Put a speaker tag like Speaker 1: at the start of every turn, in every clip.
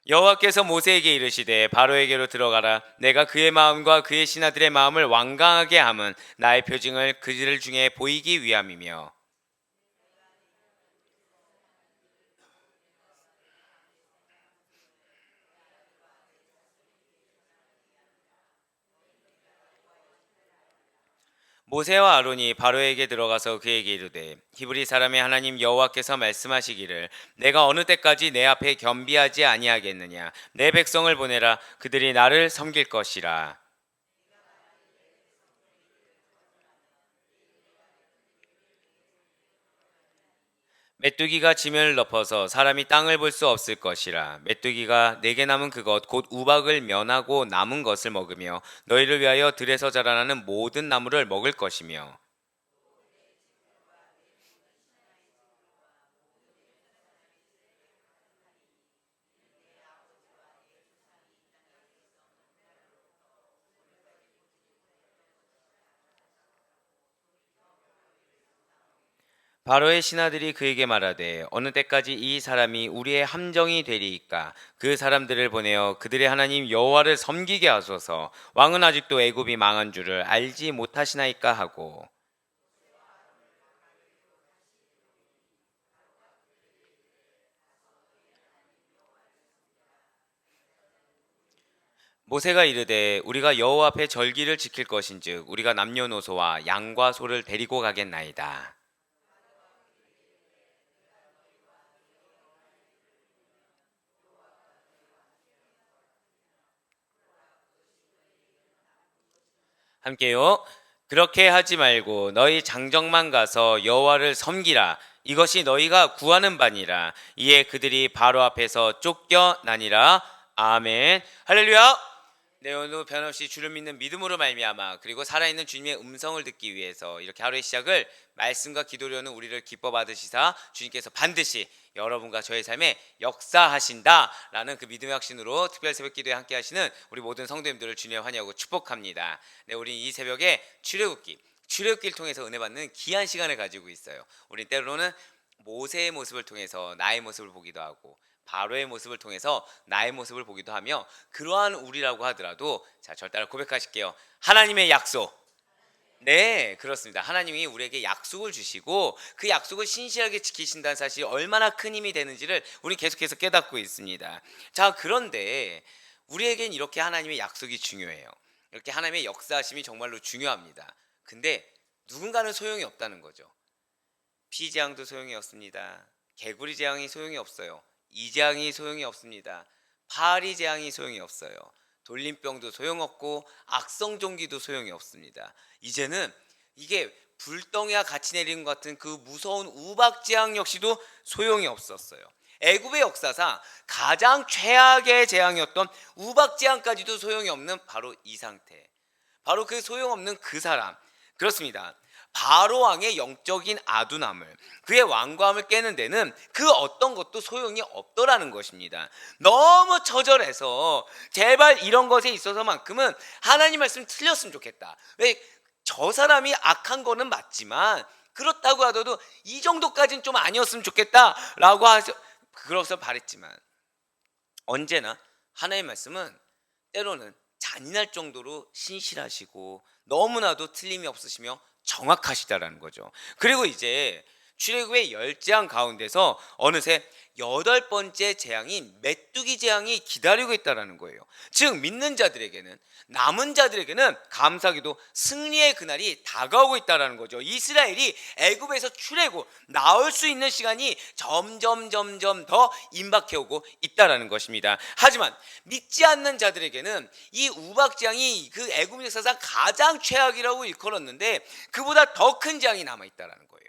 Speaker 1: 여호와께서 모세에게 이르시되 바로에게로 들어가라. 내가 그의 마음과 그의 신하들의 마음을 완강하게 함은 나의 표징을 그들 중에 보이기 위함이며. 모세와 아론이 바로에게 들어가서 그에게 이르되 히브리 사람의 하나님 여호와께서 말씀하시기를 내가 어느 때까지 내 앞에 겸비하지 아니하겠느냐. 내 백성을 보내라. 그들이 나를 섬길 것이라. 메뚜기가 지면을 덮어서 사람이 땅을 볼 수 없을 것이라. 메뚜기가 내게 남은 그것 곧 우박을 면하고 남은 것을 먹으며 너희를 위하여 들에서 자라나는 모든 나무를 먹을 것이며. 바로의 신하들이 그에게 말하되 어느 때까지 이 사람이 우리의 함정이 되리이까. 그 사람들을 보내어 그들의 하나님 여호와를 섬기게 하소서. 왕은 아직도 애굽이 망한 줄을 알지 못하시나이까 하고. 모세가 이르되 우리가 여호와 앞에 절기를 지킬 것인즉 우리가 남녀노소와 양과 소를 데리고 가겠나이다. 함께요. 그렇게 하지 말고 너희 장정만 가서 여호와를 섬기라. 이것이 너희가 구하는 바니라. 이에 그들이 바로 앞에서 쫓겨나니라. 아멘. 할렐루야. 네, 오늘 변함없이 주를 믿는 믿음으로 말미암아 그리고 살아있는 주님의 음성을 듣기 위해서 이렇게 하루의 시작을 말씀과 기도로는 우리를 기뻐 받으시사 주님께서 반드시 여러분과 저의 삶에 역사하신다라는 그 믿음의 확신으로 특별 새벽 기도에 함께 하시는 우리 모든 성도님들을 주님의 환영하고 축복합니다. 네, 우리 이 새벽에 출애굽기를 통해서 은혜 받는 귀한 시간을 가지고 있어요. 우리 때로는 모세의 모습을 통해서 나의 모습을 보기도 하고 바로의 모습을 통해서 나의 모습을 보기도 하며 그러한 우리라고 하더라도 자, 절 따라 고백하실게요. 하나님의 약속. 네, 그렇습니다. 하나님이 우리에게 약속을 주시고 그 약속을 신실하게 지키신다는 사실이 얼마나 큰 힘이 되는지를 우리 계속해서 깨닫고 있습니다. 자, 그런데 우리에겐 이렇게 하나님의 약속이 중요해요. 이렇게 하나님의 역사하심이 정말로 중요합니다. 근데 누군가는 소용이 없다는 거죠. 피재앙도 소용이 없습니다. 개구리 재앙이 소용이 없어요. 이재앙이 소용이 없습니다. 파리 재앙이 소용이 없어요. 돌림병도 소용없고 악성종기도 소용이 없습니다. 이제는 이게 불덩이와 같이 내리는 것 같은 그 무서운 우박재앙 역시도 소용이 없었어요. 애굽의 역사상 가장 최악의 재앙이었던 우박재앙까지도 소용이 없는 바로 이 상태. 바로 그 소용없는 그 사람. 그렇습니다. 바로 왕의 영적인 아둔함을 그의 왕과함을 깨는 데는 그 어떤 것도 소용이 없더라는 것입니다. 너무 처절해서 제발 이런 것에 있어서만큼은 하나님 말씀 틀렸으면 좋겠다. 왜 저 사람이 악한 거는 맞지만 그렇다고 하더라도 이 정도까지는 좀 아니었으면 좋겠다라고 하죠. 그래서 바랬지만 언제나 하나님의 말씀은 때로는 잔인할 정도로 신실하시고 너무나도 틀림이 없으시며 정확하시다라는 거죠. 그리고 이제 출애굽의 10재앙 가운데서 어느새 8번째 재앙인 메뚜기 재앙이 기다리고 있다라는 거예요. 즉 믿는 자들에게는 남은 자들에게는 감사하게도 승리의 그날이 다가오고 있다라는 거죠. 이스라엘이 애굽에서 출애굽 나올 수 있는 시간이 점점 더 임박해 오고 있다라는 것입니다. 하지만 믿지 않는 자들에게는 이 우박 재앙이 그 애굽 역사상 가장 최악이라고 일컬었는데 그보다 더 큰 재앙이 남아 있다라는 거예요.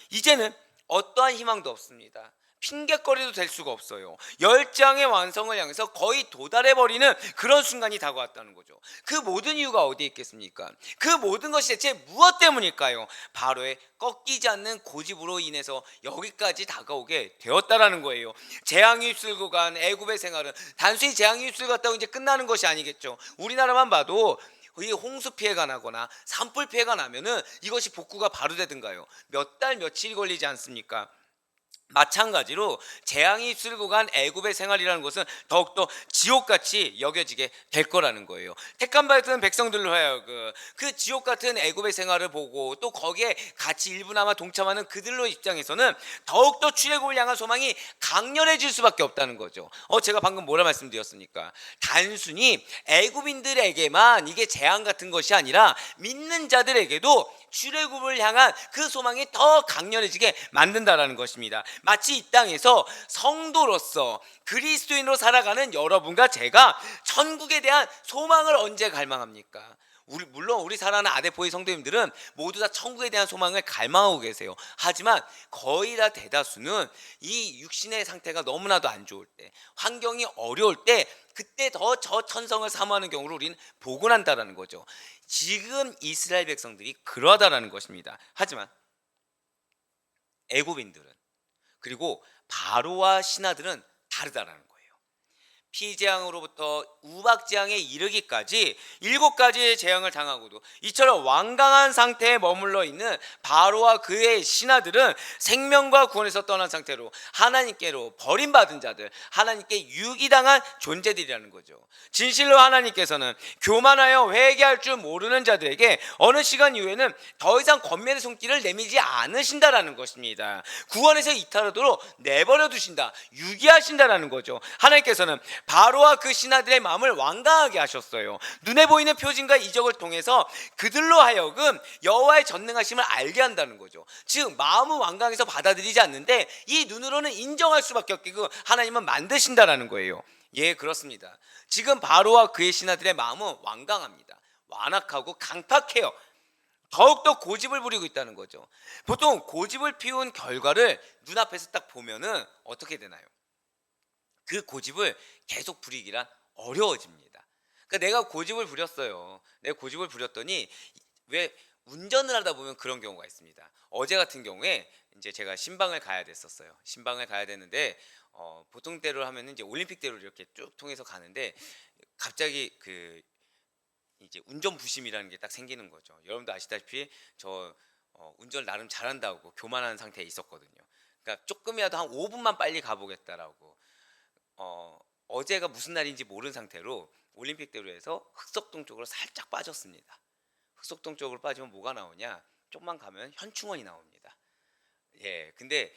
Speaker 1: 이제는 어떠한 희망도 없습니다. 핑계거리도 될 수가 없어요. 10장의 완성을 향해서 거의 도달해버리는 그런 순간이 다가왔다는 거죠. 그 모든 이유가 어디에 있겠습니까? 그 모든 것이 대체 무엇 때문일까요? 바로의 꺾이지 않는 고집으로 인해서 여기까지 다가오게 되었다라는 거예요. 재앙이 휩쓸고 간 애굽의 생활은 단순히 재앙이 휩쓸고 갔다고 이제 끝나는 것이 아니겠죠. 우리나라만 봐도 이 홍수 피해가 나거나 산불 피해가 나면은 이것이 복구가 바로 되든가요. 몇 달 며칠이 걸리지 않습니까? 마찬가지로 재앙이 휩쓸고 간 애굽의 생활이라는 것은 더욱더 지옥같이 여겨지게 될 거라는 거예요. 택함 받은 백성들로 하여금 그 지옥 같은 애굽의 생활을 보고 또 거기에 같이 일부나마 동참하는 그들로 입장에서는 더욱더 출애굽을 향한 소망이 강렬해질 수밖에 없다는 거죠. 제가 방금 뭐라 말씀드렸습니까? 단순히 애굽인들에게만 이게 재앙 같은 것이 아니라 믿는 자들에게도 출애굽을 향한 그 소망이 더 강렬해지게 만든다라는 것입니다. 마치 이 땅에서 성도로서 그리스도인으로 살아가는 여러분과 제가 천국에 대한 소망을 언제 갈망합니까? 물론 우리 사랑하는 아데포의 성도님들은 모두 다 천국에 대한 소망을 갈망하고 계세요. 하지만 거의 다 대다수는 이 육신의 상태가 너무나도 안 좋을 때, 환경이 어려울 때, 그때 더 저 천성을 사모하는 경우를 우리는 보곤 한다라는 거죠. 지금 이스라엘 백성들이 그러하다라는 것입니다. 하지만 애굽인들은, 그리고 바로와 신하들은 다르다라는 거예요. 피재앙으로부터 우박재앙에 이르기까지 7가지의 재앙을 당하고도 이처럼 완강한 상태에 머물러 있는 바로와 그의 신하들은 생명과 구원에서 떠난 상태로 하나님께로 버림받은 자들, 하나님께 유기당한 존재들이라는 거죠. 진실로 하나님께서는 교만하여 회개할 줄 모르는 자들에게 어느 시간 이후에는 더 이상 권면의 손길을 내밀지 않으신다라는 것입니다. 구원에서 이탈하도록 내버려 두신다, 유기하신다라는 거죠. 하나님께서는 바로와 그 신하들의 마음을 완강하게 하셨어요. 눈에 보이는 표징과 이적을 통해서 그들로 하여금 여호와의 전능하심을 알게 한다는 거죠. 즉 마음은 완강해서 받아들이지 않는데 이 눈으로는 인정할 수밖에 없게 그 하나님은 만드신다라는 거예요. 예, 그렇습니다. 지금 바로와 그의 신하들의 마음은 완강합니다. 완악하고 강팍해요. 더욱더 고집을 부리고 있다는 거죠. 보통 고집을 피운 결과를 눈앞에서 딱 보면은 어떻게 되나요? 그 고집을 계속 부리기란 어려워집니다. 그러니까 내가 고집을 부렸어요. 내가 고집을 부렸더니 왜 운전을 하다 보면 그런 경우가 있습니다. 어제 같은 경우에 이제 제가 신방을 가야 됐었어요. 신방을 가야 되는데 보통 대로 하면은 이제 올림픽대로 이렇게 쭉 통해서 가는데 갑자기 그 이제 운전 부심이라는 게 딱 생기는 거죠. 여러분도 아시다시피 저 운전을 나름 잘한다고 교만한 상태에 있었거든요. 그러니까 조금이라도 한 5분만 빨리 가보겠다라고. 어제가 무슨 날인지 모르는 상태로 올림픽대로에서 흑석동 쪽으로 살짝 빠졌습니다. 흑석동 쪽으로 빠지면 뭐가 나오냐? 좀만 가면 현충원이 나옵니다. 예, 근데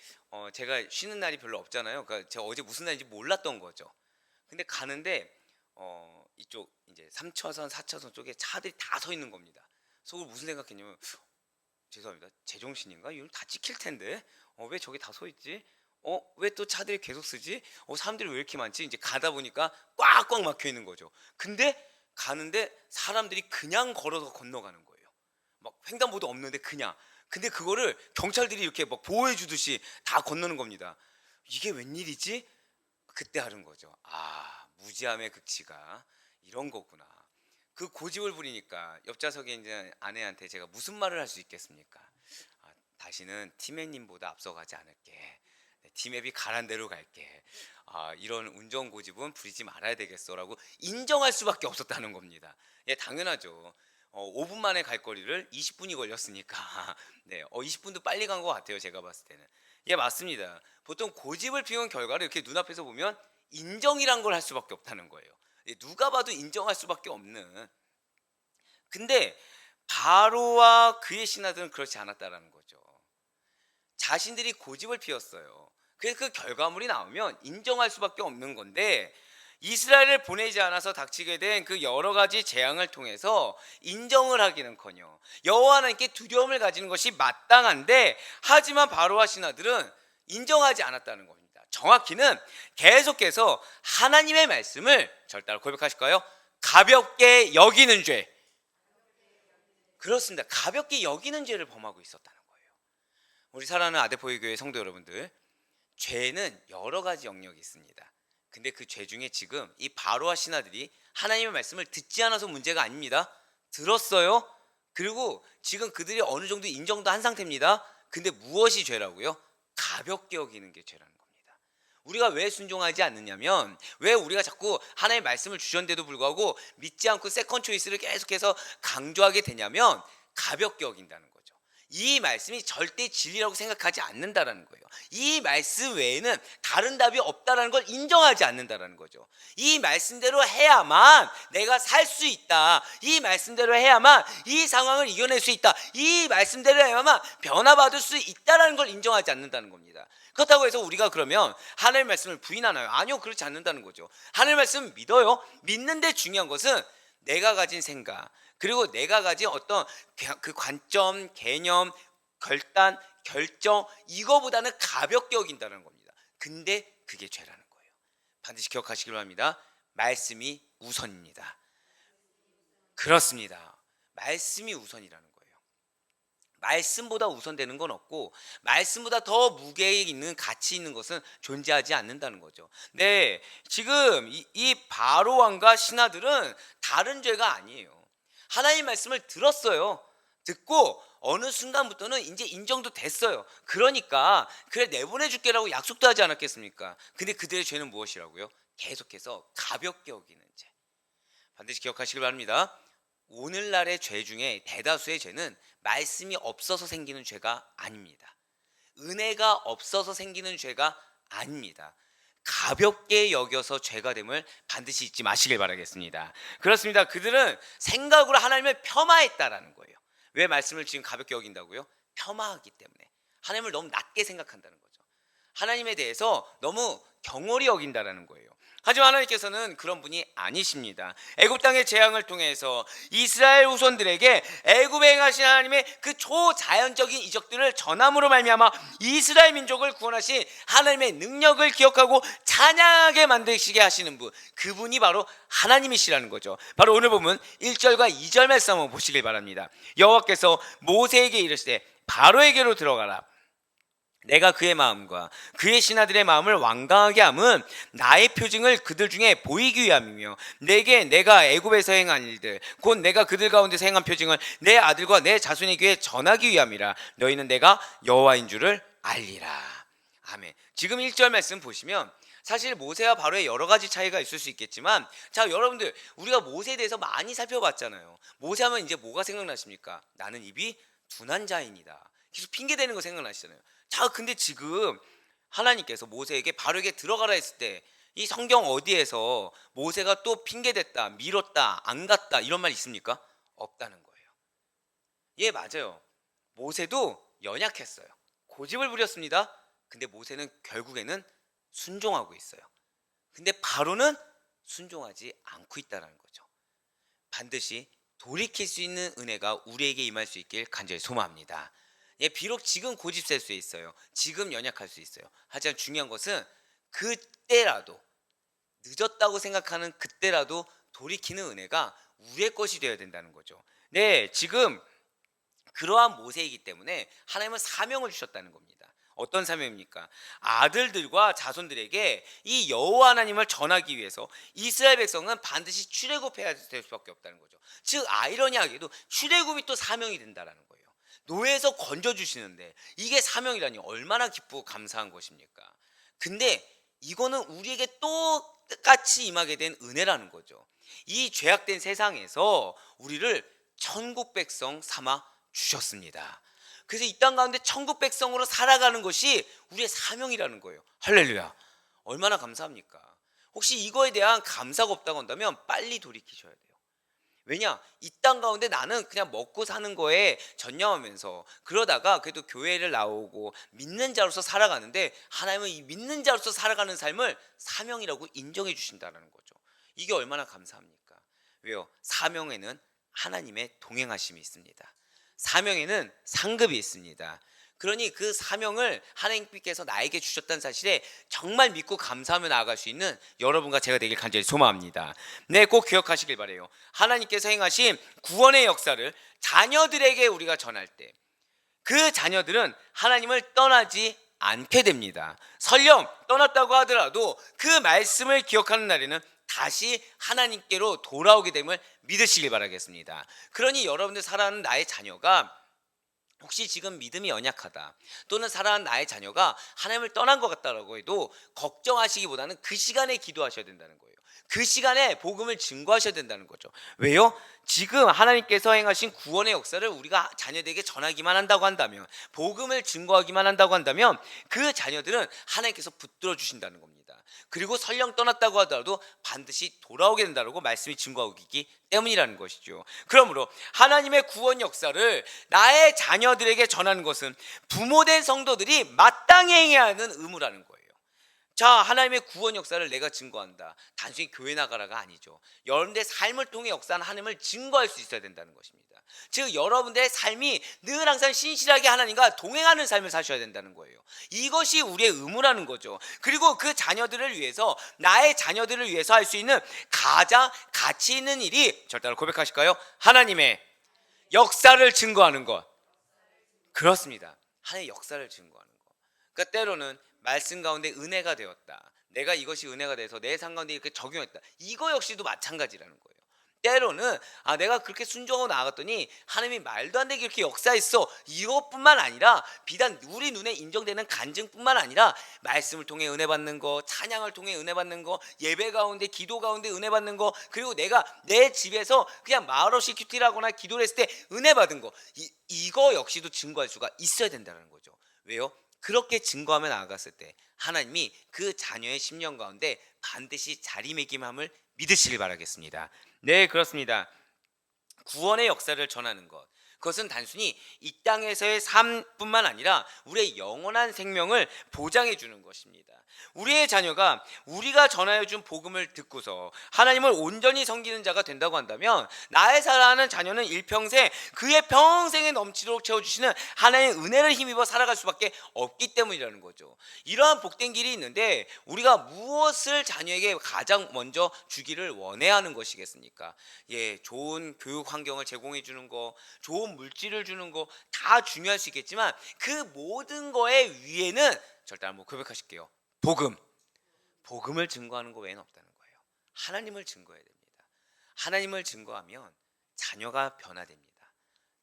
Speaker 1: 제가 쉬는 날이 별로 없잖아요. 그러니까 제가 어제 무슨 날인지 몰랐던 거죠. 근데 가는데 이쪽 이제 3차선, 4차선 쪽에 차들이 다 서 있는 겁니다. 속으로 무슨 생각했냐면 죄송합니다. 제정신인가? 이건 다 찍힐 텐데. 왜 저기 다 서 있지? 왜 또 차들이 계속 쓰지? 사람들이 왜 이렇게 많지? 이제 가다 보니까 꽉꽉 막혀 있는 거죠. 근데 가는데 사람들이 그냥 걸어서 건너가는 거예요. 막 횡단보도 없는데 그냥. 근데 그거를 경찰들이 이렇게 막 보호해 주듯이 다 건너는 겁니다. 이게 웬일이지? 그때 하는 거죠. 무지함의 극치가 이런 거구나. 그 고집을 부리니까 옆좌석에 있는 아내한테 제가 무슨 말을 할 수 있겠습니까? 다시는 티맵님보다 앞서가지 않을게. 티맵이 가란 대로 갈게. 이런 운전 고집은 부리지 말아야 되겠어라고 인정할 수밖에 없었다는 겁니다. 예, 당연하죠. 5분 만에 갈 거리를 20분이 걸렸으니까. 네, 20분도 빨리 간 것 같아요. 제가 봤을 때는. 예, 맞습니다. 보통 고집을 피운 결과를 이렇게 눈앞에서 보면 인정이란 걸 할 수밖에 없다는 거예요. 예, 누가 봐도 인정할 수밖에 없는. 근데 바로와 그의 신하들은 그렇지 않았다라는 거죠. 자신들이 고집을 피웠어요. 그래서 그 결과물이 나오면 인정할 수밖에 없는 건데 이스라엘을 보내지 않아서 닥치게 된 그 여러 가지 재앙을 통해서 인정을 하기는커녕 여호와 하나님께 두려움을 가지는 것이 마땅한데 하지만 바로와 신하들은 인정하지 않았다는 겁니다. 정확히는 계속해서 하나님의 말씀을 절 따라 고백하실까요? 가볍게 여기는 죄. 그렇습니다. 가볍게 여기는 죄를 범하고 있었다는 거예요. 우리 사랑하는 아데포이 교회 성도 여러분들, 죄는 여러 가지 영역이 있습니다. 근데 그 죄 중에 지금 이 바로와 신하들이 하나님의 말씀을 듣지 않아서 문제가 아닙니다. 들었어요. 그리고 지금 그들이 어느 정도 인정도 한 상태입니다. 근데 무엇이 죄라고요? 가볍게 여기는 게 죄라는 겁니다. 우리가 왜 순종하지 않느냐면, 왜 우리가 자꾸 하나님의 말씀을 주셨는데도 불구하고 믿지 않고 세컨 초이스를 계속해서 강조하게 되냐면 가볍게 여긴다는 거죠. 이 말씀이 절대 진리라고 생각하지 않는다라는 거예요. 이 말씀 외에는 다른 답이 없다라는 걸 인정하지 않는다라는 거죠. 이 말씀대로 해야만 내가 살 수 있다. 이 말씀대로 해야만 이 상황을 이겨낼 수 있다. 이 말씀대로 해야만 변화받을 수 있다라는 걸 인정하지 않는다는 겁니다. 그렇다고 해서 우리가 그러면 하나님의 말씀을 부인하나요? 아니요, 그렇지 않는다는 거죠. 하나님의 말씀을 믿어요. 믿는데 중요한 것은 내가 가진 생각, 그리고 내가 가진 어떤 그 관점, 개념, 결단, 결정, 이거보다는 가볍게 여긴다는 겁니다. 근데 그게 죄라는 거예요. 반드시 기억하시기 바랍니다. 말씀이 우선입니다. 그렇습니다. 말씀이 우선이라는 거예요. 말씀보다 우선되는 건 없고, 말씀보다 더 무게 있는 가치 있는 것은 존재하지 않는다는 거죠. 네, 지금 이 바로 왕과 신하들은 다른 죄가 아니에요. 하나님 말씀을 들었어요. 듣고 어느 순간부터는 이제 인정도 됐어요. 그러니까 그래 내보내줄게라고 약속도 하지 않았겠습니까? 근데 그들의 죄는 무엇이라고요? 계속해서 가볍게 여기는 죄. 반드시 기억하시길 바랍니다. 오늘날의 죄 중에 대다수의 죄는 말씀이 없어서 생기는 죄가 아닙니다. 은혜가 없어서 생기는 죄가 아닙니다. 가볍게 여겨서 죄가 됨을 반드시 잊지 마시길 바라겠습니다. 그렇습니다. 그들은 생각으로 하나님을 폄하했다라는 거예요. 왜 말씀을 지금 가볍게 여긴다고요? 폄하하기 때문에. 하나님을 너무 낮게 생각한다는 거죠. 하나님에 대해서 너무 경홀히 여긴다라는 거예요. 하지만 하나님께서는 그런 분이 아니십니다. 애굽 땅의 재앙을 통해서 이스라엘 후손들에게 애굽에 행하신 하나님의 그 초자연적인 이적들을 전함으로 말미암아 이스라엘 민족을 구원하신 하나님의 능력을 기억하고 찬양하게 만드시게 하시는 분, 그분이 바로 하나님이시라는 거죠. 바로 오늘 보면 1절과 2절 말씀 한번 보시길 바랍니다. 여호와께서 모세에게 이르시되 바로에게로 들어가라. 내가 그의 마음과 그의 신하들의 마음을 완강하게 함은 나의 표징을 그들 중에 보이기 위함이며 내게 내가 애굽에서 행한 일들 곧 내가 그들 가운데서 행한 표징을 내 아들과 내 자손에게 전하기 위함이라. 너희는 내가 여호와인 줄을 알리라. 아멘. 지금 1절 말씀 보시면 사실 모세와 바로의 여러 가지 차이가 있을 수 있겠지만, 자 여러분들, 우리가 모세에 대해서 많이 살펴봤잖아요. 모세하면 이제 뭐가 생각나십니까? 나는 입이 둔한 자인이다. 계속 핑계대는 거 생각나시잖아요. 자, 근데 지금 하나님께서 모세에게 바로에게 들어가라 했을 때 이 성경 어디에서 모세가 또 핑계댔다, 미뤘다, 안 갔다 이런 말 있습니까? 없다는 거예요. 예, 맞아요. 모세도 연약했어요. 고집을 부렸습니다. 근데 모세는 결국에는 순종하고 있어요. 근데 바로는 순종하지 않고 있다는 거죠. 반드시 돌이킬 수 있는 은혜가 우리에게 임할 수 있길 간절히 소망합니다. 예, 비록 지금 고집셀 수 있어요. 지금 연약할 수 있어요. 하지만 중요한 것은 그때라도, 늦었다고 생각하는 그때라도 돌이키는 은혜가 우리의 것이 되어야 된다는 거죠. 네, 지금 그러한 모세이기 때문에 하나님은 사명을 주셨다는 겁니다. 어떤 사명입니까? 아들들과 자손들에게 이 여호와 하나님을 전하기 위해서 이스라엘 백성은 반드시 출애굽해야 될 수밖에 없다는 거죠. 즉 아이러니하게도 출애굽이 또 사명이 된다라는 거예요. 노예에서 건져주시는데 이게 사명이라니 얼마나 기쁘고 감사한 것입니까? 근데 이거는 우리에게 똑같이 임하게 된 은혜라는 거죠. 이 죄악된 세상에서 우리를 천국 백성 삼아 주셨습니다. 그래서 이 땅 가운데 천국 백성으로 살아가는 것이 우리의 사명이라는 거예요. 할렐루야. 얼마나 감사합니까? 혹시 이거에 대한 감사가 없다고 한다면 빨리 돌이키셔야 돼요. 왜냐? 이 땅 가운데 나는 그냥 먹고 사는 거에 전념하면서 그러다가 그래도 교회를 나오고 믿는 자로서 살아가는데 하나님은 이 믿는 자로서 살아가는 삶을 사명이라고 인정해 주신다는 거죠. 이게 얼마나 감사합니까? 왜요? 사명에는 하나님의 동행하심이 있습니다. 사명에는 상급이 있습니다. 그러니 그 사명을 하나님께서 나에게 주셨다는 사실에 정말 믿고 감사하며 나아갈 수 있는 여러분과 제가 되길 간절히 소망합니다. 네, 꼭 기억하시길 바라요. 하나님께서 행하신 구원의 역사를 자녀들에게 우리가 전할 때 그 자녀들은 하나님을 떠나지 않게 됩니다. 설령 떠났다고 하더라도 그 말씀을 기억하는 날에는 다시 하나님께로 돌아오게 됨을 믿으시길 바라겠습니다. 그러니 여러분들 살아가는 나의 자녀가 혹시 지금 믿음이 연약하다 또는 사랑하는 나의 자녀가 하나님을 떠난 것 같다라고 해도 걱정하시기보다는 그 시간에 기도하셔야 된다는 거예요. 그 시간에 복음을 증거하셔야 된다는 거죠. 왜요? 지금 하나님께서 행하신 구원의 역사를 우리가 자녀들에게 전하기만 한다고 한다면, 복음을 증거하기만 한다고 한다면 그 자녀들은 하나님께서 붙들어 주신다는 겁니다. 그리고 설령 떠났다고 하더라도 반드시 돌아오게 된다고 말씀이 증거하고 있기 때문이라는 것이죠. 그러므로 하나님의 구원 역사를 나의 자녀들에게 전하는 것은 부모된 성도들이 마땅히 행해야 하는 의무라는 거예요. 자, 하나님의 구원 역사를 내가 증거한다. 단순히 교회 나가라가 아니죠. 여러분들의 삶을 통해 역사하는 하나님을 증거할 수 있어야 된다는 것입니다. 즉 여러분들의 삶이 늘 항상 신실하게 하나님과 동행하는 삶을 사셔야 된다는 거예요. 이것이 우리의 의무라는 거죠. 그리고 그 자녀들을 위해서, 나의 자녀들을 위해서 할 수 있는 가장 가치 있는 일이, 절대로 고백하실까요? 하나님의 역사를 증거하는 것. 그렇습니다. 하나님의 역사를 증거하는 것. 그러니까 때로는 말씀 가운데 은혜가 되었다, 내가 이것이 은혜가 돼서 내 삶 가운데 이렇게 적용했다, 이거 역시도 마찬가지라는 거예요. 때로는 내가 그렇게 순종하고 나아갔더니 하나님이 말도 안 되게 이렇게 역사했어, 이것뿐만 아니라 비단 우리 눈에 인정되는 간증뿐만 아니라 말씀을 통해 은혜 받는 거, 찬양을 통해 은혜 받는 거, 예배 가운데 기도 가운데 은혜 받는 거, 그리고 내가 내 집에서 그냥 말없이 큐티를 하거나 기도를 했을 때 은혜 받은 거, 이거 역시도 증거할 수가 있어야 된다는 거죠. 왜요? 그렇게 증거하며 나아갔을 때 하나님이 그 자녀의 심령 가운데 반드시 자리매김함을 믿으시길 바라겠습니다. 네, 그렇습니다. 구원의 역사를 전하는 것, 그것은 단순히 이 땅에서의 삶뿐만 아니라 우리의 영원한 생명을 보장해 주는 것입니다. 우리의 자녀가 우리가 전하여 준 복음을 듣고서 하나님을 온전히 섬기는 자가 된다고 한다면, 나의 사랑하는 자녀는 일평생 그의 평생에 넘치도록 채워주시는 하나님의 은혜를 힘입어 살아갈 수밖에 없기 때문이라는 거죠. 이러한 복된 길이 있는데 우리가 무엇을 자녀에게 가장 먼저 주기를 원해야 하는 것이겠습니까? 좋은 교육 환경을 제공해 주는 거, 좋은 물질을 주는 거 다 중요할 수 있겠지만 그 모든 거의 위에는, 절대 한번 고백하실게요, 복음을 증거하는 거 외에는 없다는 거예요. 하나님을 증거해야 됩니다. 하나님을 증거하면 자녀가 변화됩니다.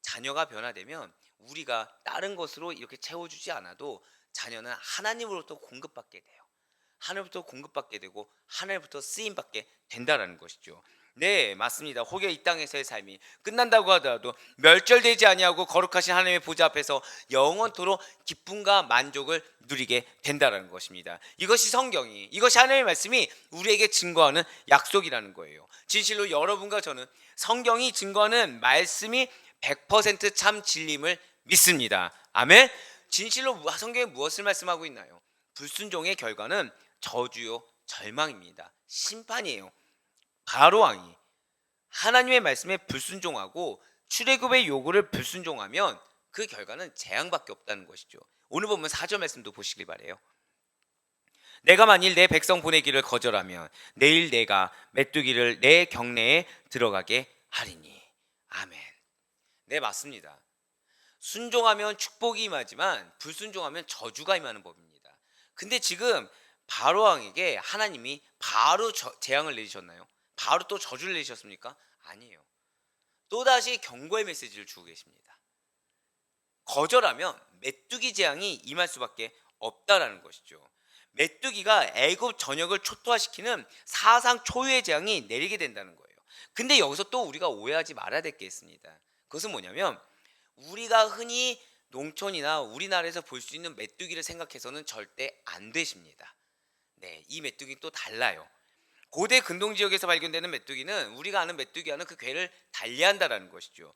Speaker 1: 자녀가 변화되면 우리가 다른 것으로 이렇게 채워주지 않아도 자녀는 하나님으로부터 공급받게 돼요. 하나님부터 공급받게 되고 하나님부터 쓰임받게 된다라는 것이죠. 네, 맞습니다. 혹여 이 땅에서의 삶이 끝난다고 하더라도 멸절되지 아니하고 거룩하신 하나님의 보좌 앞에서 영원토록 기쁨과 만족을 누리게 된다라는 것입니다. 이것이 성경이, 이것이 하나님의 말씀이 우리에게 증거하는 약속이라는 거예요. 진실로 여러분과 저는 성경이 증거하는 말씀이 100%참 진림을 믿습니다. 아멘. 진실로 성경이 무엇을 말씀하고 있나요? 불순종의 결과는 저주요 절망입니다. 심판이에요. 바로왕이 하나님의 말씀에 불순종하고 출애굽의 요구를 불순종하면 그 결과는 재앙밖에 없다는 것이죠. 오늘 보면 4절 말씀도 보시길 바래요. 내가 만일 내 백성 보내기를 거절하면 내일 내가 메뚜기를 내 경내에 들어가게 하리니. 아멘. 네, 맞습니다. 순종하면 축복이 임하지만 불순종하면 저주가 임하는 법입니다. 근데 지금 바로왕에게 하나님이 바로 재앙을 내리셨나요? 바로 또 저주를 내리셨습니까? 아니에요. 또다시 경고의 메시지를 주고 계십니다. 거절하면 메뚜기 재앙이 임할 수밖에 없다라는 것이죠. 메뚜기가 애굽 전역을 초토화시키는 사상 초유의 재앙이 내리게 된다는 거예요. 근데 여기서 또 우리가 오해하지 말아야 될 게 있습니다. 그것은 뭐냐면, 우리가 흔히 농촌이나 우리나라에서 볼 수 있는 메뚜기를 생각해서는 절대 안 되십니다. 네, 이 메뚜기는 또 달라요. 고대 근동 지역에서 발견되는 메뚜기는 우리가 아는 메뚜기와는 그 궤를 달리한다라는 것이죠.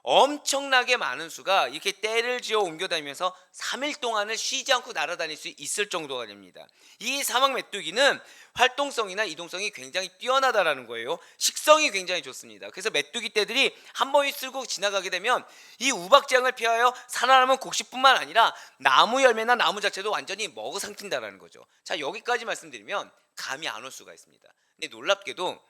Speaker 1: 엄청나게 많은 수가 이렇게 떼를 지어 옮겨다니면서 3일 동안을 쉬지 않고 날아다닐 수 있을 정도가 됩니다. 이 사막 메뚜기는 활동성이나 이동성이 굉장히 뛰어나다라는 거예요. 식성이 굉장히 좋습니다. 그래서 메뚜기 떼들이 한 번이 쓸고 지나가게 되면 이 우박재앙을 피하여 살아남은 곡식뿐만 아니라 나무 열매나 나무 자체도 완전히 먹어 삼킨다라는 거죠. 자, 여기까지 말씀드리면 감이 안 올 수가 있습니다. 근데 놀랍게도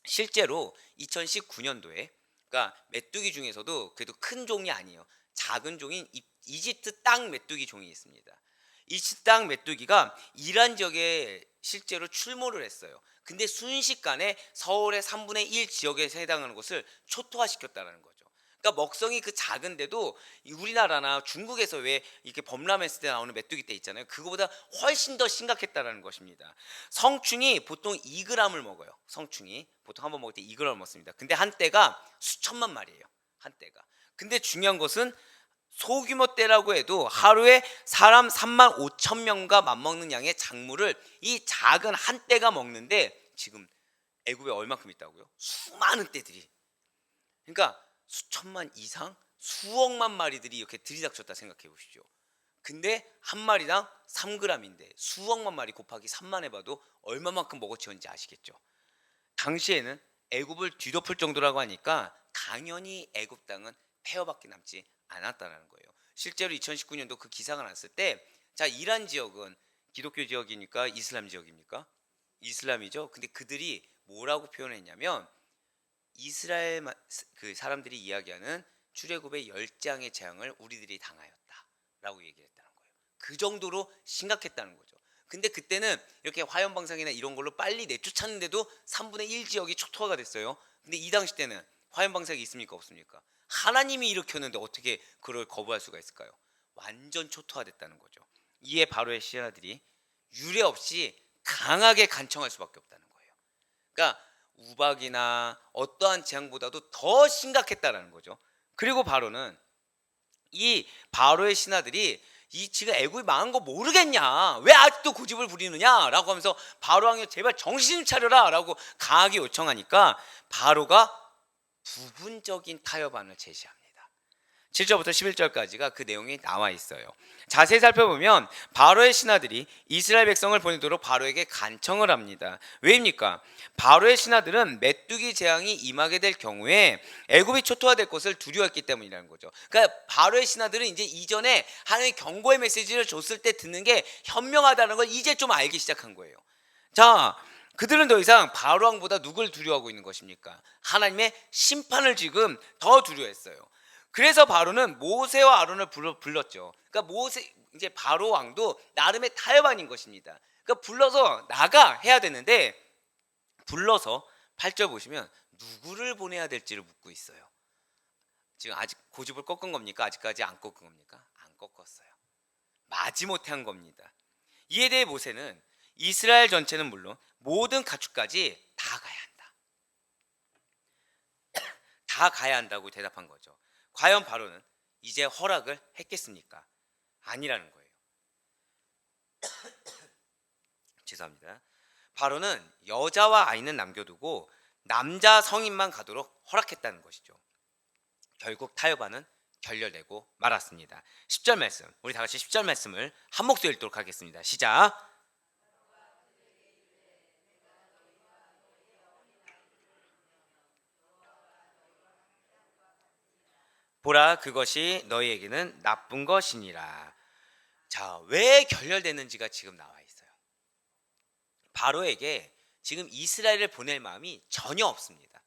Speaker 1: 실제로 2019년도에, 그러니까 메뚜기 중에서도 그래도 큰 종이 아니에요. 작은 종인 이집트 땅 메뚜기 종이 있습니다. 이집트 땅 메뚜기가 이란 지역에 실제로 출몰을 했어요. 근데 순식간에 서울의 3분의 1 지역에 해당하는 곳을 초토화시켰다는 거죠. 그러니까 먹성이 그 작은데도 이 우리나라나 중국에서 왜 이렇게 범람했을 때 나오는 메뚜기 떼 있잖아요. 그거보다 훨씬 더 심각했다라는 것입니다. 성충이 보통 2g을 먹어요. 성충이 보통 한 번 먹을 때 2g을 먹습니다. 근데 한 떼가 수천만 마리예요. 한 떼가. 근데 중요한 것은 소규모 떼라고 해도 하루에 사람 3만 5천 명과 맞먹는 양의 작물을 이 작은 한 떼가 먹는데 지금 애굽에 얼마큼 있다고요? 수많은 떼들이. 그러니까 수천만 이상, 수억만 마리들이 이렇게 들이닥쳤다 생각해 보십시오. 근데 한 마리당 3g인데 수억만 마리 곱하기 3만 해봐도 얼마만큼 먹어치웠는지 아시겠죠? 당시에는 애굽을 뒤덮을 정도라고 하니까 당연히 애굽 땅은 폐허밖에 남지 않았다는 거예요. 실제로 2019년도 그 기사가 났을 때, 자, 이란 지역은 기독교 지역이니까 이슬람 지역입니까? 이슬람이죠. 근데 그들이 뭐라고 표현했냐면 이스라엘 그 사람들이 이야기하는 출애굽의 10장의 재앙을 우리들이 당하였다라고 얘기했다는 거예요. 그 정도로 심각했다는 거죠. 근데 그때는 이렇게 화염방사기나 이런 걸로 빨리 내쫓았는데도 3분의 1 지역이 초토화가 됐어요. 근데 이 당시 때는 화염방사기 있습니까 없습니까? 하나님이 일으켰는데 어떻게 그걸 거부할 수가 있을까요? 완전 초토화됐다는 거죠. 이에 바로의 신하들이 유례 없이 강하게 간청할 수밖에 없다는 거예요. 그러니까 우박이나 어떠한 재앙보다도 더 심각했다라는 거죠. 그리고 바로는 이 바로의 신하들이 이 지금 애굽이 망한 거 모르겠냐, 왜 아직도 고집을 부리느냐라고 하면서 바로 왕이여 제발 정신 차려라라고 강하게 요청하니까 바로가 부분적인 타협안을 제시합니다. 7절부터 11절까지가 그 내용이 나와 있어요. 자세히 살펴보면 바로의 신하들이 이스라엘 백성을 보내도록 바로에게 간청을 합니다. 왜입니까? 바로의 신하들은 메뚜기 재앙이 임하게 될 경우에 애굽이 초토화될 것을 두려워했기 때문이라는 거죠. 그러니까 바로의 신하들은 이제 이전에 하나님의 경고의 메시지를 줬을 때 듣는 게 현명하다는 걸 이제 좀 알기 시작한 거예요. 자, 그들은 더 이상 바로 왕보다 누굴 두려워하고 있는 것입니까? 하나님의 심판을 지금 더 두려워했어요. 그래서 바로는 모세와 아론을 불렀죠. 그러니까 모세, 이제 바로 왕도 나름의 타협안인 것입니다. 그러니까 불러서 나가 해야 되는데, 불러서 8절 보시면 누구를 보내야 될지를 묻고 있어요. 지금 아직 고집을 꺾은 겁니까? 아직까지 안 꺾은 겁니까? 안 꺾었어요. 마지못해 한 겁니다. 이에 대해 모세는 이스라엘 전체는 물론 모든 가축까지 다 가야 한다. 다 가야 한다고 대답한 거죠. 과연 바로는 이제 허락을 했겠습니까? 아니라는 거예요. 죄송합니다. 바로는 여자와 아이는 남겨두고 남자 성인만 가도록 허락했다는 것이죠. 결국 타협안은 결렬되고 말았습니다. 10절 말씀, 우리 다 같이 10절 말씀을 한 목소리 읽도록 하겠습니다. 시작. 보라, 그것이 너희에게는 나쁜 것이니라. 자, 왜 결렬됐는지가 지금 나와 있어요. 바로에게 지금 이스라엘을 보낼 마음이 전혀 없습니다.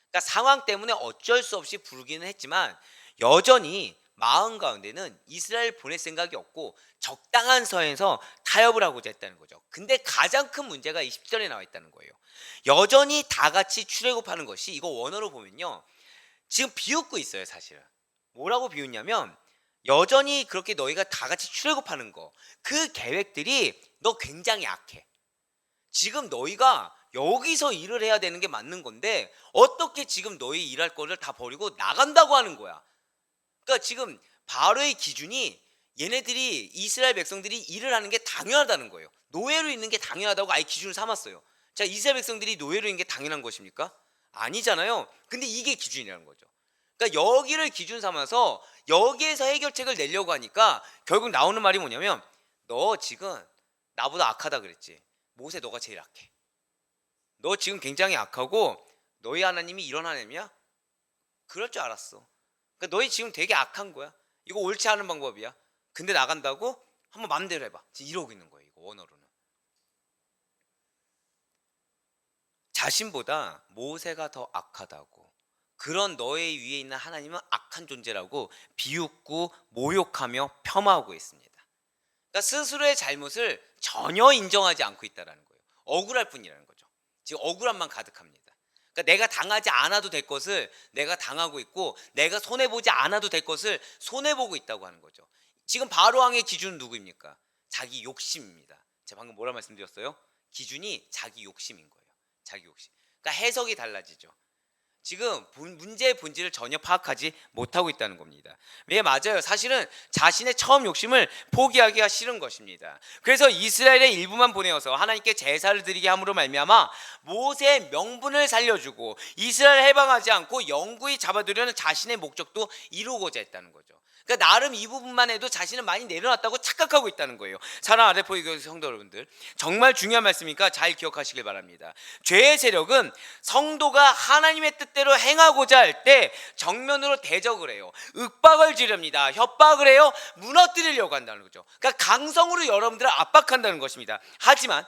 Speaker 1: 그러니까 상황 때문에 어쩔 수 없이 부르기는 했지만 여전히 마음 가운데는 이스라엘 보낼 생각이 없고 적당한 선에서 타협을 하고자 했다는 거죠. 근데 가장 큰 문제가 20절에 나와 있다는 거예요. 여전히 다 같이 출애굽하는 것이, 이거 원어로 보면요, 지금 비웃고 있어요. 사실은 뭐라고 비웃냐면, 여전히 그렇게 너희가 다 같이 출애굽하는 거, 그 계획들이 너 굉장히 악해. 지금 너희가 여기서 일을 해야 되는 게 맞는 건데 어떻게 지금 너희 일할 거를 다 버리고 나간다고 하는 거야. 그러니까 지금 바로의 기준이 얘네들이, 이스라엘 백성들이 일을 하는 게 당연하다는 거예요. 노예로 있는 게 당연하다고 아예 기준을 삼았어요. 자, 이스라엘 백성들이 노예로 있는 게 당연한 것입니까? 아니잖아요. 근데 이게 기준이라는 거죠. 그러니까 여기를 기준 삼아서 여기에서 해결책을 내려고 하니까 결국 나오는 말이 뭐냐면, 너 지금 나보다 악하다 그랬지. 모세, 너가 제일 악해. 너 지금 굉장히 악하고 너희 하나님이 이런 하나님이야? 그럴 줄 알았어. 그러니까 너희 지금 되게 악한 거야. 이거 옳지 않은 방법이야. 근데 나간다고? 한번 마음대로 해봐. 지금 이러고 있는 거예요. 이거 원어로는. 자신보다 모세가 더 악하다고, 그런 너의 위에 있는 하나님은 악한 존재라고 비웃고 모욕하며 폄하하고 있습니다. 그러니까 스스로의 잘못을 전혀 인정하지 않고 있다는 거예요. 억울할 뿐이라는 거죠. 지금 억울함만 가득합니다. 그러니까 내가 당하지 않아도 될 것을 내가 당하고 있고, 내가 손해보지 않아도 될 것을 손해보고 있다고 하는 거죠. 지금 바로왕의 기준은 누구입니까? 자기 욕심입니다. 제가 방금 뭐라 말씀드렸어요? 기준이 자기 욕심인 거예요. 자기 욕심. 그러니까 해석이 달라지죠. 지금 문제의 본질을 전혀 파악하지 못하고 있다는 겁니다. 네, 맞아요. 사실은 자신의 처음 욕심을 포기하기가 싫은 것입니다. 그래서 이스라엘의 일부만 보내어서 하나님께 제사를 드리게 함으로 말미암아 모세의 명분을 살려주고 이스라엘을 해방하지 않고 영구히 잡아두려는 자신의 목적도 이루고자 했다는 거죠. 그러니까 나름 이 부분만 해도 자신은 많이 내려놨다고 착각하고 있다는 거예요. 사랑하는 아데포이 교회 성도 여러분들, 정말 중요한 말씀이니까 잘 기억하시길 바랍니다. 죄의 세력은 성도가 하나님의 뜻대로 행하고자 할 때 정면으로 대적을 해요. 윽박을 지릅니다. 협박을 해요. 무너뜨리려고 한다는 거죠. 그러니까 강성으로 여러분들을 압박한다는 것입니다. 하지만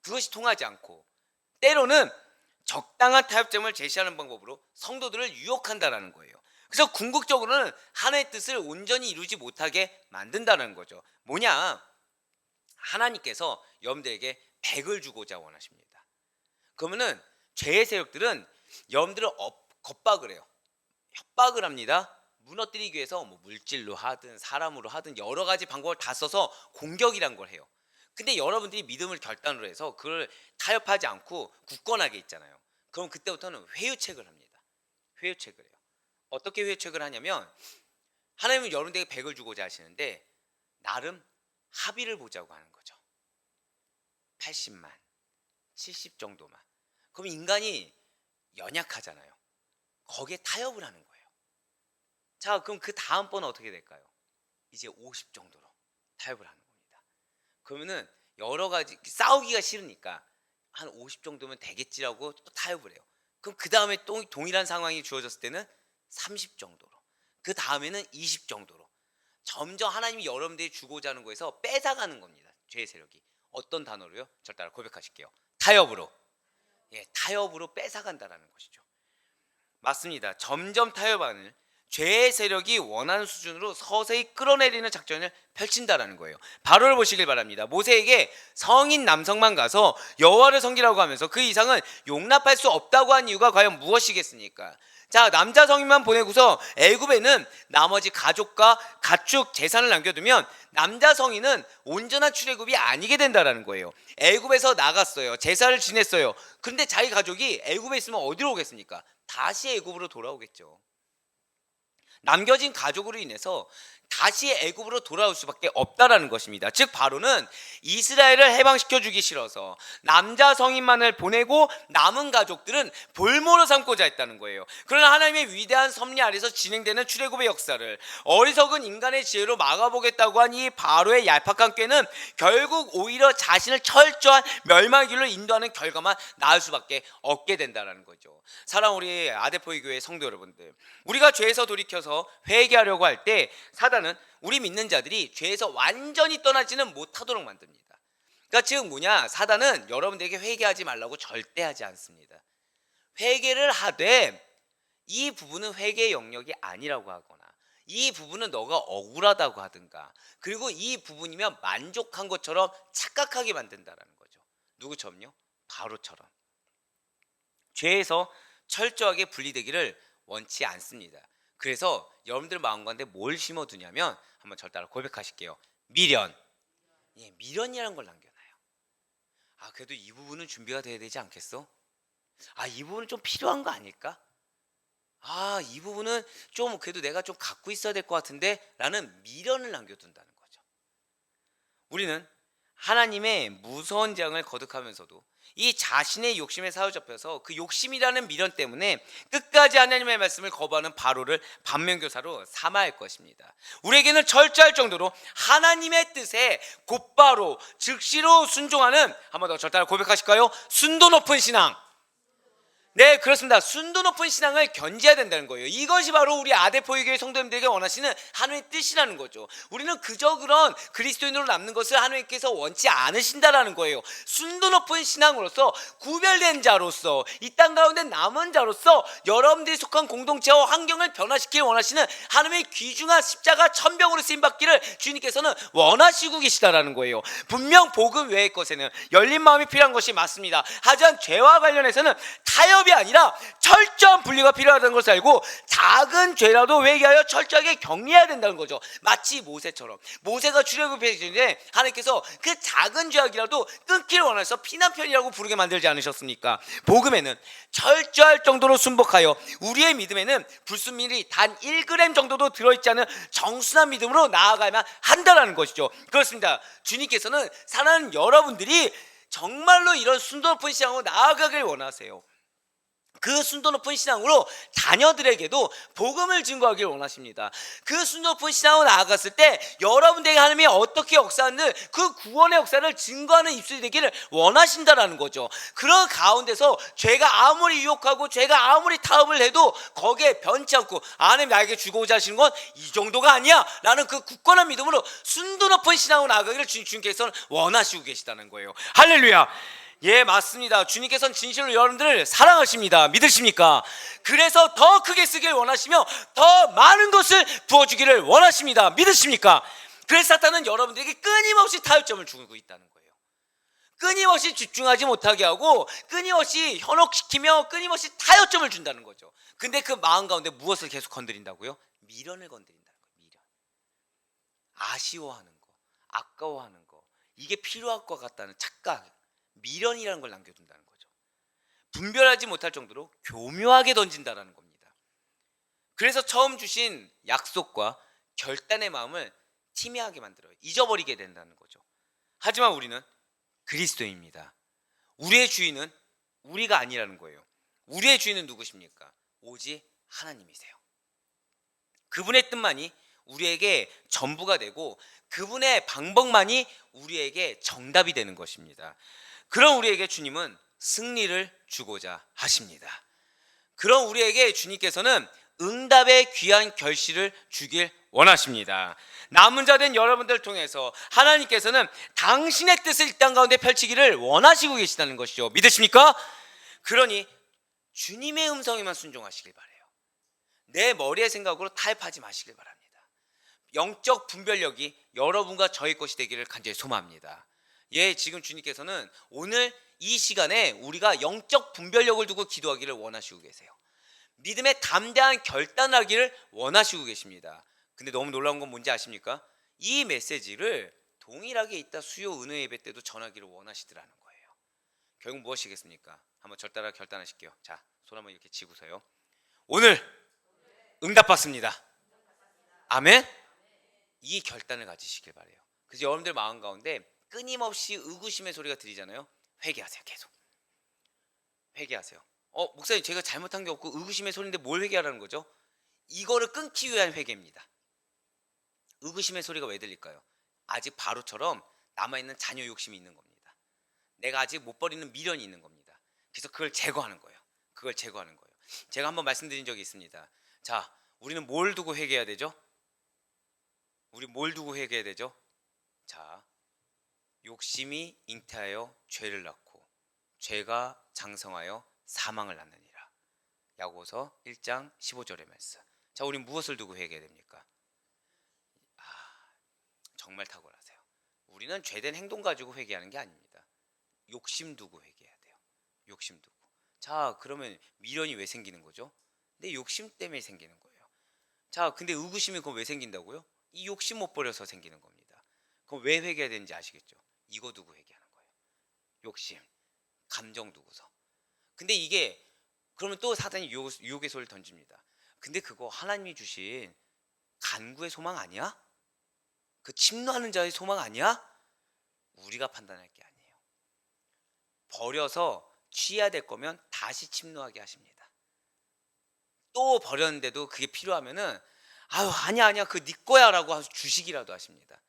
Speaker 1: 그것이 통하지 않고 때로는 적당한 타협점을 제시하는 방법으로 성도들을 유혹한다는 거예요. 그래서 궁극적으로는 하나님의 뜻을 온전히 이루지 못하게 만든다는 거죠. 뭐냐? 하나님께서 여러분들에게 100을 주고자 원하십니다. 그러면은 죄의 세력들은 여러분들을 겁박을 해요. 협박을 합니다. 무너뜨리기 위해서 뭐 물질로 하든 사람으로 하든 여러 가지 방법을 다 써서 공격이란 걸 해요. 근데 여러분들이 믿음을 결단으로 해서 그걸 타협하지 않고 굳건하게 있잖아요. 그럼 그때부터는 회유책을 합니다. 회유책을 해요. 어떻게 회유책을 하냐면, 하나님은 여러분들에게 100을 주고자 하시는데 나름 합의를 보자고 하는 거죠. 80만, 70 정도만. 그럼 인간이 연약하잖아요. 거기에 타협을 하는 거예요. 자, 그럼 그 다음번은 어떻게 될까요? 이제 50 정도로 타협을 하는 겁니다. 그러면은 여러 가지 싸우기가 싫으니까 한 50 정도면 되겠지라고 또 타협을 해요. 그럼 그 다음에 또 동일한 상황이 주어졌을 때는 30 정도로, 그 다음에는 20 정도로 점점 하나님이 여러분들이 주고자 하는 거에서 뺏어가는 겁니다. 죄의 세력이. 어떤 단어로요? 절 따라 고백하실게요. 타협으로. 예, 타협으로 뺏어간다라는 것이죠. 맞습니다. 점점 타협하는 죄의 세력이 원하는 수준으로 서서히 끌어내리는 작전을 펼친다라는 거예요. 바로를 보시길 바랍니다. 모세에게 성인 남성만 가서 여호와를 섬기라고 하면서 그 이상은 용납할 수 없다고 한 이유가 과연 무엇이겠습니까? 자, 남자 성인만 보내고서 애굽에는 나머지 가족과 가축 재산을 남겨두면 남자 성인은 온전한 출애굽이 아니게 된다라는 거예요. 애굽에서 나갔어요. 제사를 지냈어요. 그런데 자기 가족이 애굽에 있으면 어디로 오겠습니까? 다시 애굽으로 돌아오겠죠. 남겨진 가족으로 인해서 다시 애굽으로 돌아올 수밖에 없다라는 것입니다. 즉 바로는 이스라엘을 해방시켜주기 싫어서 남자 성인만을 보내고 남은 가족들은 볼모로 삼고자 했다는 거예요. 그러나 하나님의 위대한 섭리 아래서 진행되는 출애굽의 역사를 어리석은 인간의 지혜로 막아보겠다고 한 이 바로의 얄팍한 꾀는 결국 오히려 자신을 철저한 멸망의 길로 인도하는 결과만 낳을 수밖에 없게 된다는 거죠. 사랑하는 우리 아데포이 교회 성도 여러분들, 우리가 죄에서 돌이켜서 회개하려고 할 때 사단은 우리 믿는 자들이 죄에서 완전히 떠나지는 못하도록 만듭니다. 그러니까 즉 뭐냐, 사단은 여러분들에게 회개하지 말라고 절대 하지 않습니다. 회개를 하되 이 부분은 회개의 영역이 아니라고 하거나 이 부분은 너가 억울하다고 하든가, 그리고 이 부분이면 만족한 것처럼 착각하게 만든다라는 거죠. 누구처럼요? 바로처럼. 죄에서 철저하게 분리되기를 원치 않습니다. 그래서 여러분들 마음 가운데 뭘 심어두냐면, 한번 절 따라 고백하실게요. 미련. 예, 미련이라는 걸 남겨놔요. 아, 그래도 이 부분은 준비가 돼야 되지 않겠어? 아, 이 부분은 좀 필요한 거 아닐까? 아, 이 부분은 좀 그래도 내가 좀 갖고 있어야 될 것 같은데 라는 미련을 남겨둔다는 거죠. 우리는 하나님의 무서운 재앙을 거듭하면서도 이 자신의 욕심에 사로잡혀서 그 욕심이라는 미련 때문에 끝까지 하나님의 말씀을 거부하는 바로를 반면교사로 삼아야 할 것입니다. 우리에게는 철저할 정도로 하나님의 뜻에 곧바로 즉시로 순종하는, 한 번 더 절 따라 고백하실까요? 순도 높은 신앙. 네, 그렇습니다. 순도 높은 신앙을 견지해야 된다는 거예요. 이것이 바로 우리 아데포이 교회 성도님들에게 원하시는 하나님의 뜻이라는 거죠. 우리는 그저 그런 그리스도인으로 남는 것을 하나님께서 원치 않으신다라는 거예요. 순도 높은 신앙으로서 구별된 자로서 이 땅 가운데 남은 자로서 여러분들이 속한 공동체와 환경을 변화시키길 원하시는 하나님의 귀중한 십자가 천병으로 쓰임받기를 주님께서는 원하시고 계시다라는 거예요. 분명 복음 외의 것에는 열린 마음이 필요한 것이 맞습니다. 하지만 죄와 관련해서는 타협이 아니라 철저한 분리가 필요하다는 것을 알고 작은 죄라도 회개하여 철저하게 격리해야 된다는 거죠. 마치 모세처럼 모세가 출애굽했을 때 하나님께서 그 작은 죄악이라도 끊기를 원해서 피난편이라고 부르게 만들지 않으셨습니까? 복음에는 철저할 정도로 순복하여 우리의 믿음에는 불순물이 단 1g 정도도 들어있지 않은 정순한 믿음으로 나아가야만 한다는 것이죠. 그렇습니다. 주님께서는 사랑하는 여러분들이 정말로 이런 순도 높은 신앙으로 나아가길 원하세요. 그 순도 높은 신앙으로 자녀들에게도 복음을 증거하길 원하십니다. 그 순도 높은 신앙으로 나아갔을 때 여러분들에게 하나님이 어떻게 역사하는 그 구원의 역사를 증거하는 입술이 되기를 원하신다라는 거죠. 그런 가운데서 죄가 아무리 유혹하고 죄가 아무리 타협을 해도 거기에 변치 않고 하나님 나에게 주고자 하시는 건 이 정도가 아니야 라는 그 굳건한 믿음으로 순도 높은 신앙으로 나아가기를 주님께서는 원하시고 계시다는 거예요. 할렐루야. 예, 맞습니다. 주님께서는 진실로 여러분들을 사랑하십니다. 믿으십니까? 그래서 더 크게 쓰길 원하시며 더 많은 것을 부어주기를 원하십니다. 믿으십니까? 그래서 사탄은 여러분들에게 끊임없이 타협점을 주고 있다는 거예요. 끊임없이 집중하지 못하게 하고 끊임없이 현혹시키며 끊임없이 타협점을 준다는 거죠. 근데 그 마음 가운데 무엇을 계속 건드린다고요? 미련을 건드린다는 거예요. 미련. 아쉬워하는 거, 아까워하는 거, 이게 필요할 것 같다는 착각, 미련이라는 걸 남겨둔다는 거죠. 분별하지 못할 정도로 교묘하게 던진다라는 겁니다. 그래서 처음 주신 약속과 결단의 마음을 티미하게 만들어요. 잊어버리게 된다는 거죠. 하지만 우리는 그리스도입니다. 우리의 주인은 우리가 아니라는 거예요. 우리의 주인은 누구십니까? 오직 하나님이세요. 그분의 뜻만이 우리에게 전부가 되고 그분의 방법만이 우리에게 정답이 되는 것입니다. 그런 우리에게 주님은 승리를 주고자 하십니다. 그런 우리에게 주님께서는 응답의 귀한 결실을 주길 원하십니다. 남은 자 된 여러분들을 통해서 하나님께서는 당신의 뜻을 이 땅 가운데 펼치기를 원하시고 계시다는 것이죠. 믿으십니까? 그러니 주님의 음성에만 순종하시길 바라요. 내 머리의 생각으로 타협하지 마시길 바랍니다. 영적 분별력이 여러분과 저의 것이 되기를 간절히 소망합니다. 예, 지금 주님께서는 오늘 이 시간에 우리가 영적 분별력을 두고 기도하기를 원하시고 계세요. 믿음의 담대한 결단하기를 원하시고 계십니다. 근데 너무 놀라운 건 뭔지 아십니까? 이 메시지를 동일하게 이따 수요 은혜 예배 때도 전하기를 원하시더라는 거예요. 결국 무엇이겠습니까? 한번 절 따라 결단하실게요. 자, 손 한번 이렇게 쥐고서요. 오늘 응답받습니다. 아멘? 이 결단을 가지시길 바라요. 그래서 여러분들 마음 가운데 끊임없이 의구심의 소리가 들리잖아요. 회개하세요. 계속 회개하세요. 목사님, 제가 잘못한 게 없고 의구심의 소리인데 뭘 회개하라는 거죠? 이거를 끊기 위한 회개입니다. 의구심의 소리가 왜 들릴까요? 아직 바로처럼 남아있는 자녀 욕심이 있는 겁니다. 내가 아직 못 버리는 미련이 있는 겁니다. 그래서 그걸 제거하는 거예요. 그걸 제거하는 거예요. 제가 한번 말씀드린 적이 있습니다. 자, 우리는 뭘 두고 회개해야 되죠? 우리 뭘 두고 회개해야 되죠? 자, 욕심이 잉태하여 죄를 낳고 죄가 장성하여 사망을 낳느니라. 야고보서 1장 15절의 말씀. 자, 우리 무엇을 두고 회개해야 됩니까? 정말 탁월하세요. 우리는 죄된 행동 가지고 회개하는 게 아닙니다. 욕심 두고 회개해야 돼요. 욕심 두고. 자, 그러면 미련이 왜 생기는 거죠? 내 욕심 때문에 생기는 거예요. 자, 근데 의구심이 그건 왜 생긴다고요? 이 욕심 못 버려서 생기는 겁니다. 그럼 왜 회개해야 되는지 아시겠죠? 이거 두고 회개하는 거예요. 욕심, 감정 두고서. 근데 이게 그러면 또 사단이 유혹의 소리를 던집니다. 근데 그거 하나님이 주신 간구의 소망 아니야? 그 침노하는 자의 소망 아니야? 우리가 판단할 게 아니에요. 버려서 취해야 될 거면 다시 침노하게 하십니다. 또 버렸는데도 그게 필요하면은 아유, 아니야 그 네 거야 라고 주시기라도 하십니다.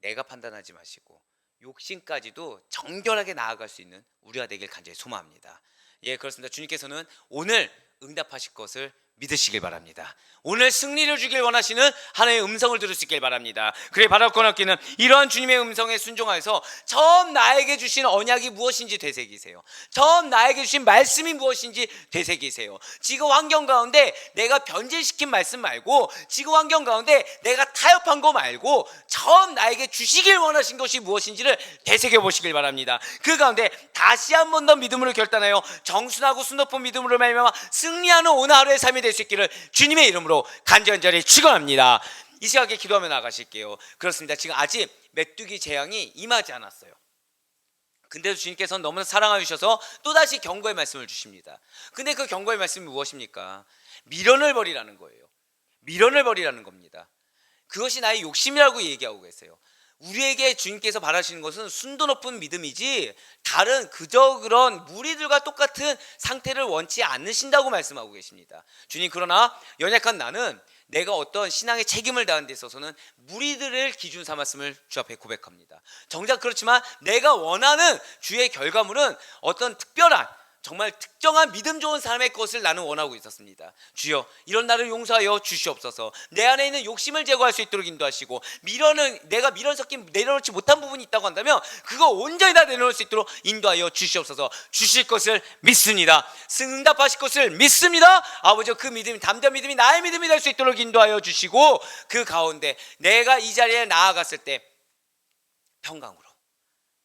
Speaker 1: 내가 판단하지 마시고 욕심까지도 정결하게 나아갈 수 있는 우리가 되길 간절히 소망합니다. 예, 그렇습니다. 주님께서는 오늘 응답하실 것을 믿으시길 바랍니다. 오늘 승리를 주길 원하시는 하나님의 음성을 들을 수 있길 바랍니다. 그래 바랄 기는 이러한 주님의 음성에 순종하여서 처음 나에게 주신 언약이 무엇인지 되새기세요. 처음 나에게 주신 말씀이 무엇인지 되새기세요. 지금 환경 가운데 내가 변질시킨 말씀 말고, 지금 환경 가운데 내가 타협한 거 말고 처음 나에게 주시길 원하신 것이 무엇인지를 되새겨 보시길 바랍니다. 그 가운데 다시 한 번 더 믿음으로 결단하여 정순하고 순높은 믿음으로 말미암아 승리하는 오늘 하루의 삶이 될 수 있기를 주님의 이름으로 간절히 축원합니다. 이 시각에 기도하며 나가실게요. 그렇습니다. 지금 아직 메뚜기 재앙이 임하지 않았어요. 근데도 주님께서는 너무나 사랑하여 주셔서 또다시 경고의 말씀을 주십니다. 근데 그 경고의 말씀이 무엇입니까? 미련을 버리라는 거예요. 미련을 버리라는 겁니다. 그것이 나의 욕심이라고 얘기하고 계세요. 우리에게 주님께서 바라시는 것은 순도 높은 믿음이지 다른 그저 그런 무리들과 똑같은 상태를 원치 않으신다고 말씀하고 계십니다. 주님, 그러나 연약한 나는 내가 어떤 신앙의 책임을 다하는 데 있어서는 무리들을 기준 삼았음을 주 앞에 고백합니다. 정작 그렇지만 내가 원하는 주의 결과물은 어떤 특별한, 정말 특정한 믿음 좋은 사람의 것을 나는 원하고 있었습니다. 주여, 이런 나를 용서하여 주시옵소서. 내 안에 있는 욕심을 제거할 수 있도록 인도하시고, 내가 미련 섞인 내려놓지 못한 부분이 있다고 한다면 그거 온전히 다 내려놓을 수 있도록 인도하여 주시옵소서. 주실 것을 믿습니다. 응답하실 것을 믿습니다. 아버지, 그 믿음이 담대한 믿음이 나의 믿음이 될 수 있도록 인도하여 주시고, 그 가운데 내가 이 자리에 나아갔을 때 평강으로,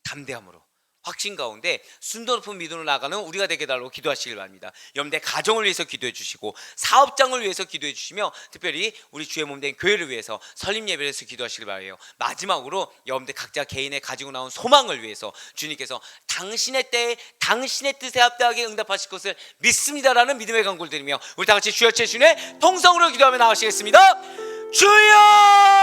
Speaker 1: 담대함으로, 확신 가운데 순도 높은 믿음으로 나아가는 우리가 되게 달라고 기도하시길 바랍니다. 여러분들 가정을 위해서 기도해 주시고, 사업장을 위해서 기도해 주시며, 특별히 우리 주의 몸된 교회를 위해서 설립 예배를 해서 기도하시길 바라요. 마지막으로 여러분들 각자 개인의 가지고 나온 소망을 위해서 주님께서 당신의 때에 당신의 뜻에 합당하게 응답하실 것을 믿습니다라는 믿음의 간구를 드리며 우리 다 같이 주여, 주님의 통성으로 기도하며 나가시겠습니다. 주여!